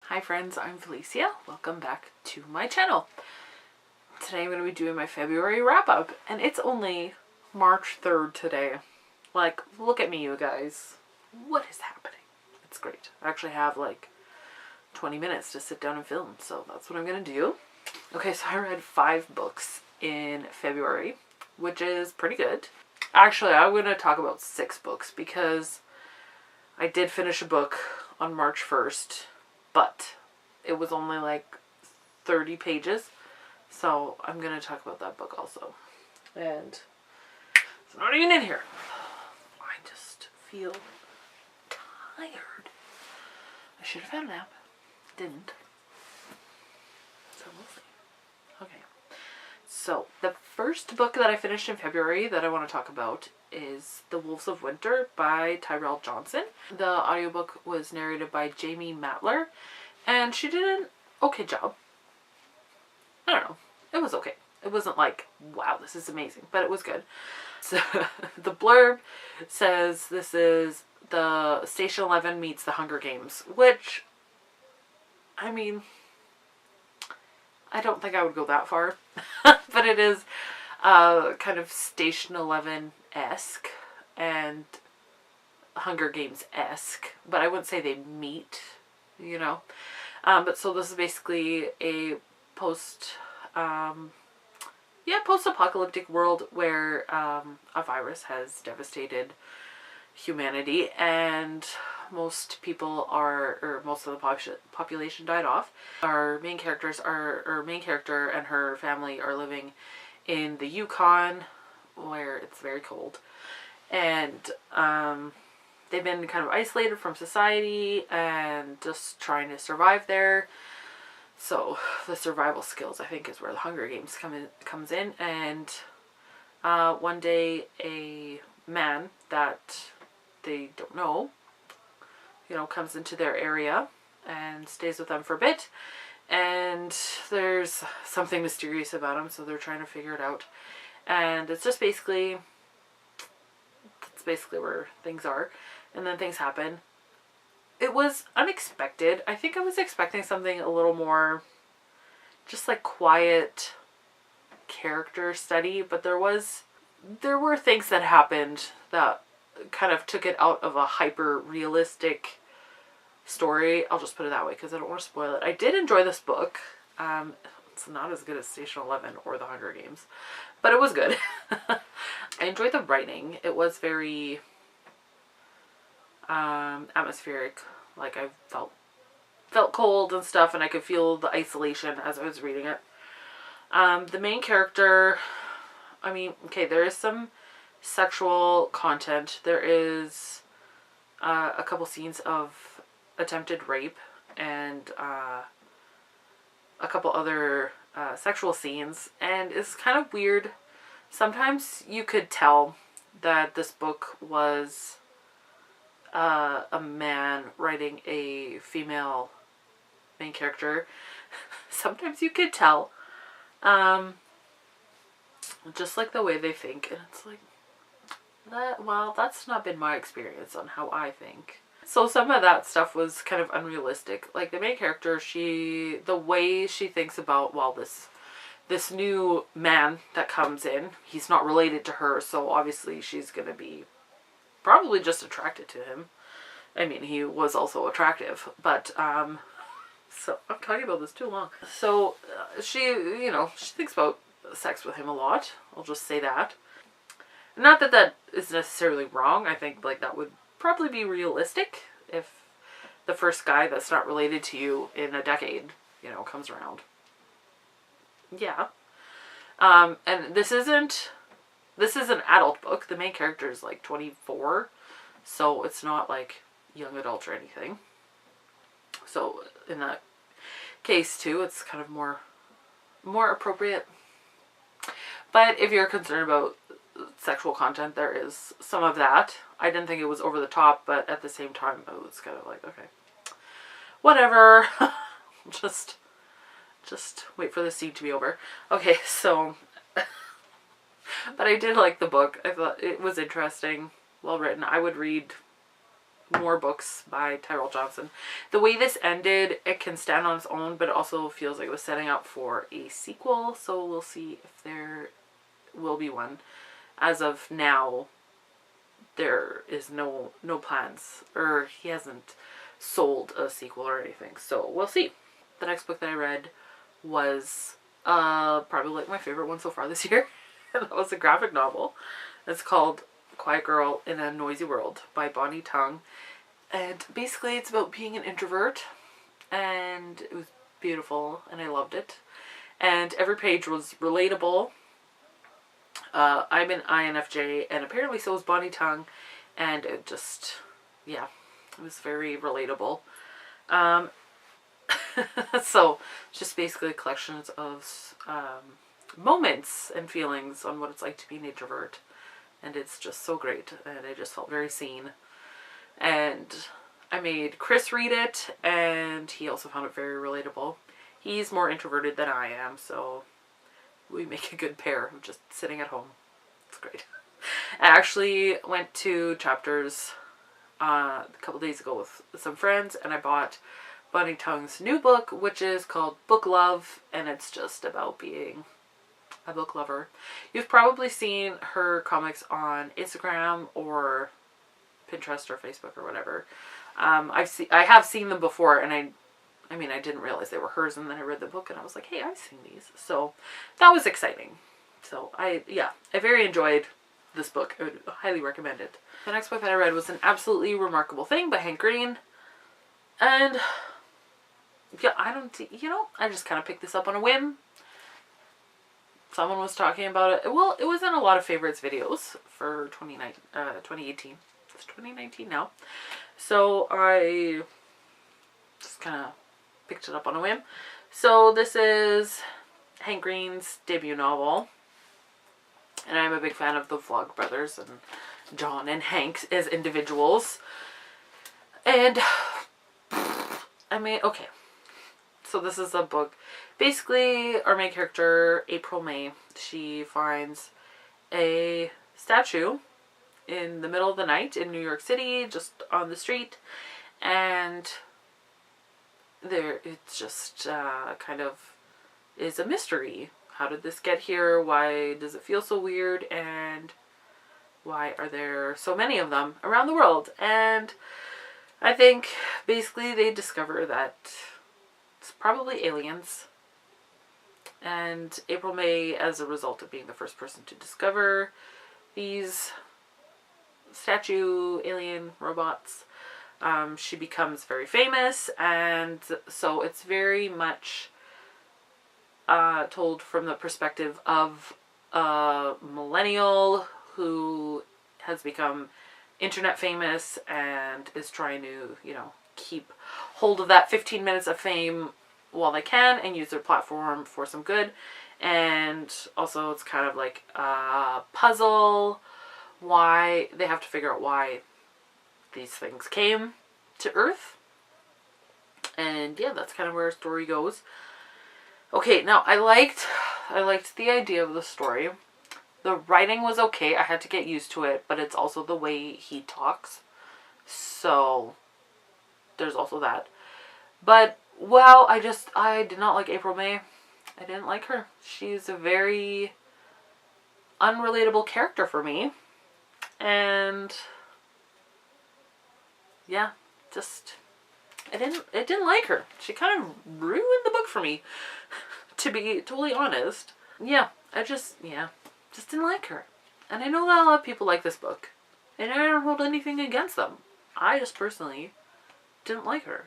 Hi friends, I'm Felicia. Welcome back to my channel. Today I'm going to be doing my February wrap-up, and it's only March 3rd today. Like, look at me, you guys. What is happening? It's great. I actually have like 20 minutes to sit down and film, so that's what I'm going to do. Okay, so I read 5 books in February, which is pretty good. Actually, I'm going to talk about 6 books because I did finish a book on March 1st, but it was only like 30 pages. So I'm going to talk about that book also. And it's not even in here. I just feel tired. I should have had a nap. Didn't. So we'll see. Okay. So the first book that I finished in February that I want to talk about is The Wolves of Winter by Tyrell Johnson. The audiobook was narrated by Jamie Matler, and she did an okay job. I don't know. It was okay. It wasn't like, wow, this is amazing, but it was good. So the blurb says this is the Station 11 meets the Hunger Games, which, I mean, I don't think I would go that far, but it is kind of Station 11-esque and Hunger Games-esque, but I wouldn't say they meet, you know. But so this is basically a post-apocalyptic world where a virus has devastated humanity, and most of the population died off. Our main character and her family are living in the Yukon, where it's very cold, and they've been kind of isolated from society and just trying to survive there. So the survival skills, I think, is where the Hunger Games comes in. And one day a man that they don't know, comes into their area and stays with them for a bit. And there's something mysterious about him, so they're trying to figure it out. And it's just basically, that's basically where things are. And then things happen. It was unexpected. I think I was expecting something a little more just like quiet character study, but there were things that happened that kind of took it out of a hyper realistic story. I'll just put it that way because I don't want to spoil it. I did enjoy this book. It's not as good as Station 11 or the Hunger Games, but it was good. I enjoyed the writing. It was very atmospheric. Like, I felt cold and stuff, and I could feel the isolation as I was reading it. The main character, I mean, okay, there is some sexual content. There is a couple scenes of attempted rape and a couple other sexual scenes, and it's kind of weird. Sometimes you could tell that this book was a man writing a female main character. Sometimes you could tell, just like the way they think, and it's like, that's not been my experience on how I think. So some of that stuff was kind of unrealistic. Like the main character, the way she thinks about, this new man that comes in, he's not related to her, so obviously she's gonna be probably just attracted to him. I mean, he was also attractive, but so I'm talking about this too long. So she thinks about sex with him a lot. I'll just say that. Not that that is necessarily wrong. I think like that would probably be realistic if the first guy that's not related to you in a decade, comes around. Yeah. And this is an adult book. The main character is like 24, so it's not like young adult or anything. So in that case too, it's kind of more appropriate. But if you're concerned about sexual content, there is some of that. I didn't think it was over the top, but at the same time, it was kind of like, okay, whatever. just wait for the scene to be over. Okay, so, but I did like the book. I thought it was interesting, well written. I would read more books by Tyrell Johnson. The way this ended, it can stand on its own, but it also feels like it was setting up for a sequel, so we'll see if there will be one. As of now, there is no plans, or he hasn't sold a sequel or anything, so we'll see. The next book that I read was probably like my favorite one so far this year. That was a graphic novel. It's called Quiet Girl in a Noisy World by Bonnie Tung, and basically it's about being an introvert, and it was beautiful and I loved it, and every page was relatable. I'm an INFJ, and apparently so is Bonnie Tung, and it just, yeah, it was very relatable. So just basically collections of moments and feelings on what it's like to be an introvert, and it's just so great, and I just felt very seen. And I made Chris read it, and he also found it very relatable. He's more introverted than I am, so we make a good pair of just sitting at home. It's great. I actually went to Chapters a couple days ago with some friends, and I bought Bonnie Tung's new book, which is called Book Love, and it's just about being a book lover. You've probably seen her comics on Instagram or Pinterest or Facebook or whatever. I have seen them before, and I mean, I didn't realize they were hers, and then I read the book and I was like, hey, I've seen these. So that was exciting. So I very enjoyed this book. I would highly recommend it. The next book that I read was An Absolutely Remarkable Thing by Hank Green. And yeah, I just kind of picked this up on a whim. Someone was talking about it. Well, it was in a lot of favorites videos for 2018. It's 2019 now. So I just kind of picked it up on a whim. So this is Hank Green's debut novel, and I'm a big fan of the Vlog brothers and John and Hank as individuals. And I mean, okay, so this is a book. Basically, our main character, April May, she finds a statue in the middle of the night in New York City, just on the street, and it's just kind of is a mystery. How did this get here? Why does it feel so weird? And why are there so many of them around the world? And I think basically they discover that it's probably aliens. And April May, as a result of being the first person to discover these statue alien robots, she becomes very famous, and so it's very much told from the perspective of a millennial who has become internet famous and is trying to, keep hold of that 15 minutes of fame while they can and use their platform for some good. And also it's kind of like a puzzle, why they have to figure out why these things came to Earth. And yeah, that's kind of where our story goes. Okay, now I liked the idea of the story. The writing was okay. I had to get used to it, but it's also the way he talks. So there's also that. But well, I did not like April May. I didn't like her. She's a very unrelatable character for me. And yeah, just I didn't like her. She kind of ruined the book for me, to be totally honest. Yeah, I just didn't like her. And I know that a lot of people like this book, and I don't hold anything against them. I just personally didn't like her.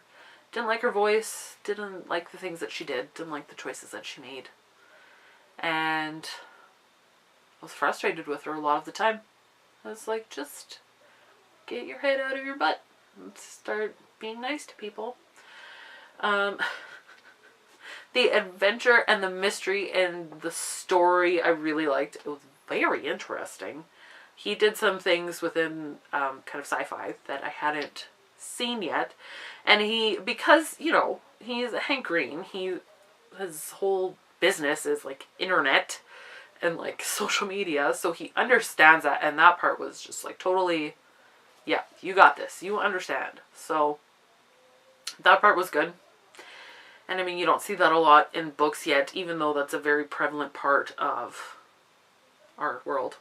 Didn't like her voice, didn't like the things that she did, didn't like the choices that she made. And I was frustrated with her a lot of the time. I was like, just get your head out of your butt and start being nice to people. The adventure and the mystery and the story I really liked. It was very interesting. He did some things within kind of sci-fi that I hadn't seen yet. And because he's Hank Green, his whole business is like internet and like social media, so he understands that, and that part was just like totally Yeah, you got this. You understand. So that part was good. And I mean, you don't see that a lot in books yet, even though that's a very prevalent part of our world.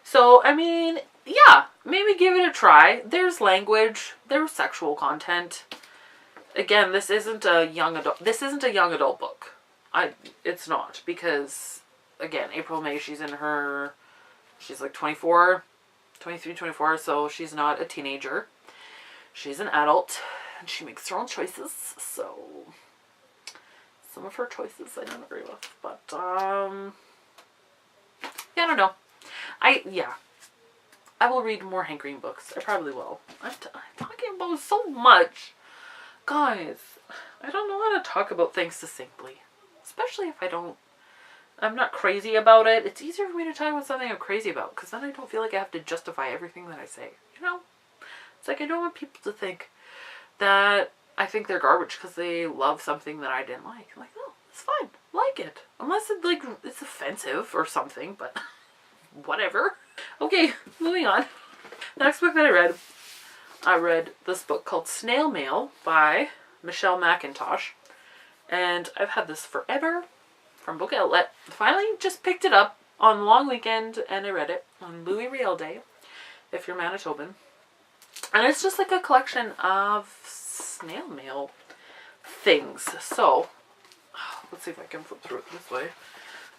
So, I mean, yeah, maybe give it a try. There's language, there's sexual content. Again, this isn't a young adult book. It's not, because again, April, May, she's like 24, 23, 24, so she's not a teenager. She's an adult, and she makes her own choices, so some of her choices I don't agree with, but, yeah, I don't know. I will read more Hank Green books. I probably will. I'm talking about so much. Guys, I don't know how to talk about things succinctly. Especially if I'm not crazy about it. It's easier for me to talk about something I'm crazy about, because then I don't feel like I have to justify everything that I say. You know? It's like I don't want people to think that I think they're garbage because they love something that I didn't like. I'm like, no, it's fine. Like it. Unless it's offensive or something, but whatever. Okay, moving on. The next book that I read this book called Snail Mail by Michelle McIntosh. And I've had this forever from Book Outlet. Finally just picked it up on long weekend and I read it on Louis Riel Day, if you're Manitoban. And it's just like a collection of snail mail things. So, let's see if I can flip through it this way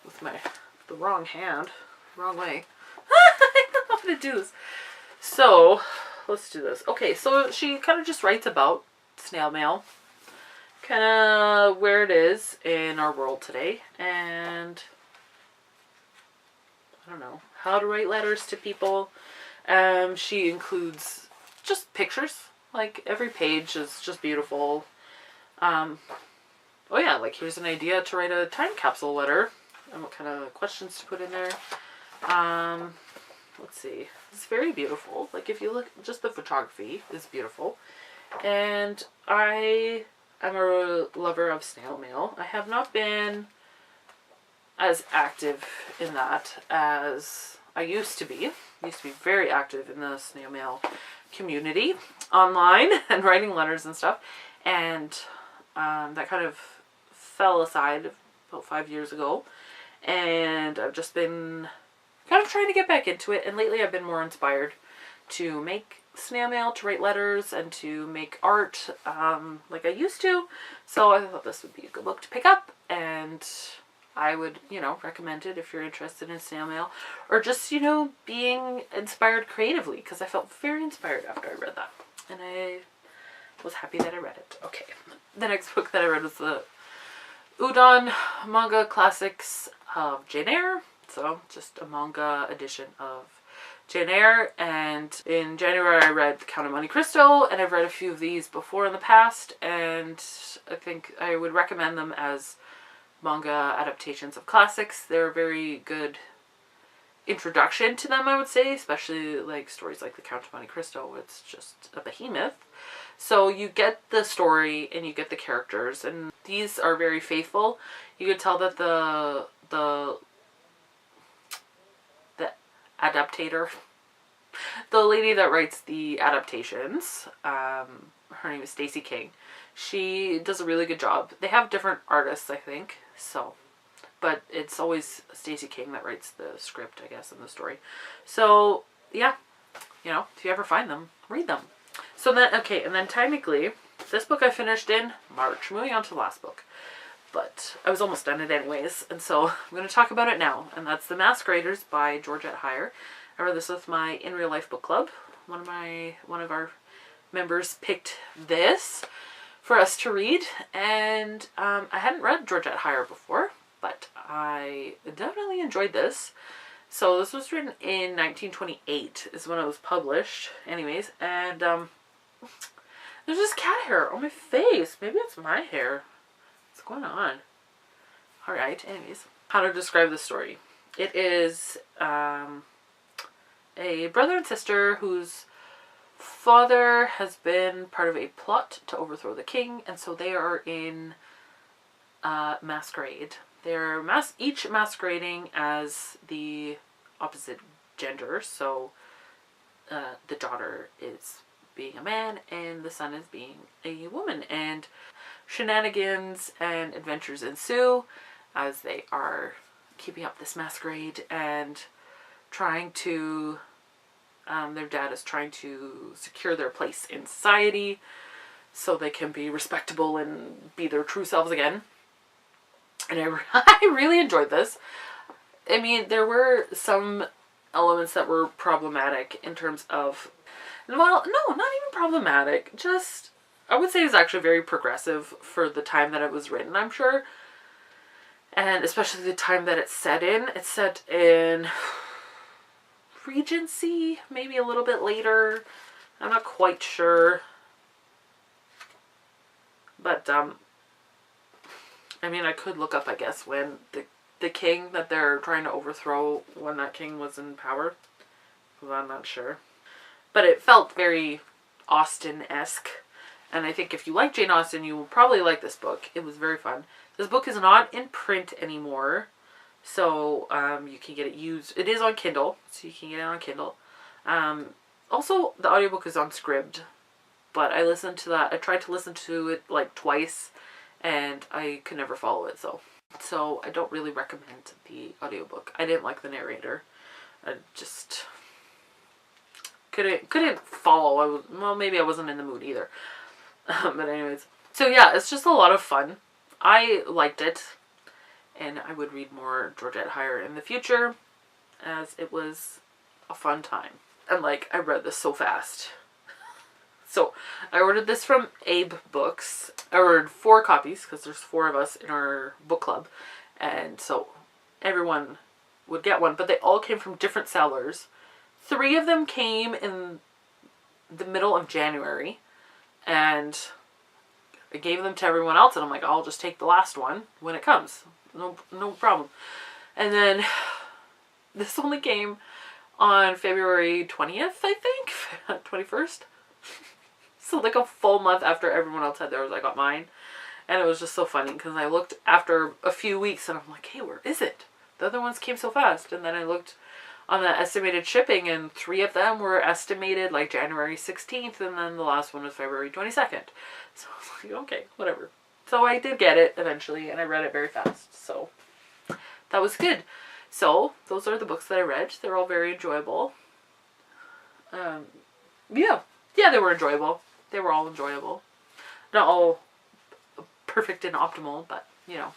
with the wrong hand. Wrong way. I don't know how to do this. So, let's do this. Okay, so she kind of just writes about snail mail. Kind of where it is in our world today. And, I don't know, how to write letters to people. She includes just pictures. Like, every page is just beautiful. Oh yeah, like here's an idea to write a time capsule letter. And what kind of questions to put in there. Let's see. It's very beautiful. Like, if you look, just the photography is beautiful. And I am a lover of snail mail. I have not been as active in that as I used to be. I used to be very active in the snail mail community online and writing letters and stuff. And that kind of fell aside about 5 years ago. And I've just been kind of trying to get back into it, and lately I've been more inspired to make snail mail, to write letters, and to make art like I used to. So I thought this would be a good book to pick up, and I would, recommend it if you're interested in snail mail, or just, being inspired creatively, because I felt very inspired after I read that, and I was happy that I read it. Okay, the next book that I read was the Udon Manga Classics of Jane Eyre. So, just a manga edition of Jane Eyre. And in January I read The Count of Monte Cristo, and I've read a few of these before in the past, and I think I would recommend them as manga adaptations of classics. They're a very good introduction to them, I would say, especially like stories like The Count of Monte Cristo. It's just a behemoth. So you get the story and you get the characters, and these are very faithful. You could tell that the adaptator, the lady that writes the adaptations, her name is Stacey King. She does a really good job. They have different artists, I think, so, but it's always Stacey King that writes the script, I guess, in the story. So, yeah, if you ever find them, read them. So then, okay, and then technically, this book I finished in March. Moving on to the last book. But I was almost done it anyways, and so I'm going to talk about it now. And that's The Masqueraders by Georgette Heyer. I read this with my In Real Life book club. One of our members picked this for us to read, and I hadn't read Georgette Heyer before, but I definitely enjoyed this. So this was written in 1928 is when it was published, anyways, and there's just cat hair on my face. Maybe it's my hair. What's going on? Alright, anyways. How to describe the story. It is a brother and sister whose father has been part of a plot to overthrow the king, and so they are in masquerade. They're each masquerading as the opposite gender, so the daughter is being a man and the son is being a woman, and shenanigans and adventures ensue as they are keeping up this masquerade and trying to, their dad is trying to secure their place in society so they can be respectable and be their true selves again. And I really enjoyed this. I mean, there were some elements that were problematic in terms of, well, no, not even problematic, just, I would say it was actually very progressive for the time that it was written, I'm sure. And especially the time that it's set in. It's set in Regency, maybe a little bit later. I'm not quite sure. But, I mean, I could look up, I guess, when the king that they're trying to overthrow, when that king was in power. Well, I'm not sure. But it felt very Austen-esque. And I think if you like Jane Austen, you will probably like this book. It was very fun. This book is not in print anymore. So you can get it used. It is on Kindle. So you can get it on Kindle. Also, the audiobook is on Scribd. But I listened to that. I tried to listen to it like twice. And I could never follow it. So I don't really recommend the audiobook. I didn't like the narrator. I just couldn't follow. Well, maybe I wasn't in the mood either. But anyways. So yeah, it's just a lot of fun. I liked it. And I would read more Georgette Heyer in the future, as it was a fun time. And like, I read this so fast. So, I ordered this from Eyyy Books. I ordered 4 copies, because there's 4 of us in our book club. And so, everyone would get one. But they all came from different sellers. 3 of them came in the middle of January. And I gave them to everyone else. And I'm like, I'll just take the last one when it comes. No problem. And then, this only came on February 20th, I think? 21st? So like a full month after everyone else had theirs, I got mine. And it was just so funny because I looked after a few weeks and I'm like, hey, where is it? The other ones came so fast. And then I looked on the estimated shipping and 3 of them were estimated like January 16th. And then the last one was February 22nd. So I was like, okay, whatever. So I did get it eventually and I read it very fast. So that was good. So those are the books that I read. They're all very enjoyable. Yeah, they were enjoyable. They were all enjoyable. Not all perfect and optimal, but, you know.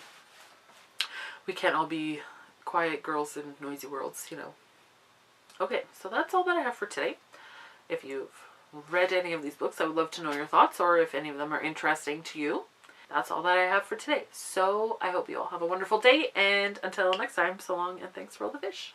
We can't all be quiet girls in noisy worlds, you know. Okay, so that's all that I have for today. If you've read any of these books, I would love to know your thoughts, or if any of them are interesting to you. That's all that I have for today. So I hope you all have a wonderful day, and until next time, so long and thanks for all the fish.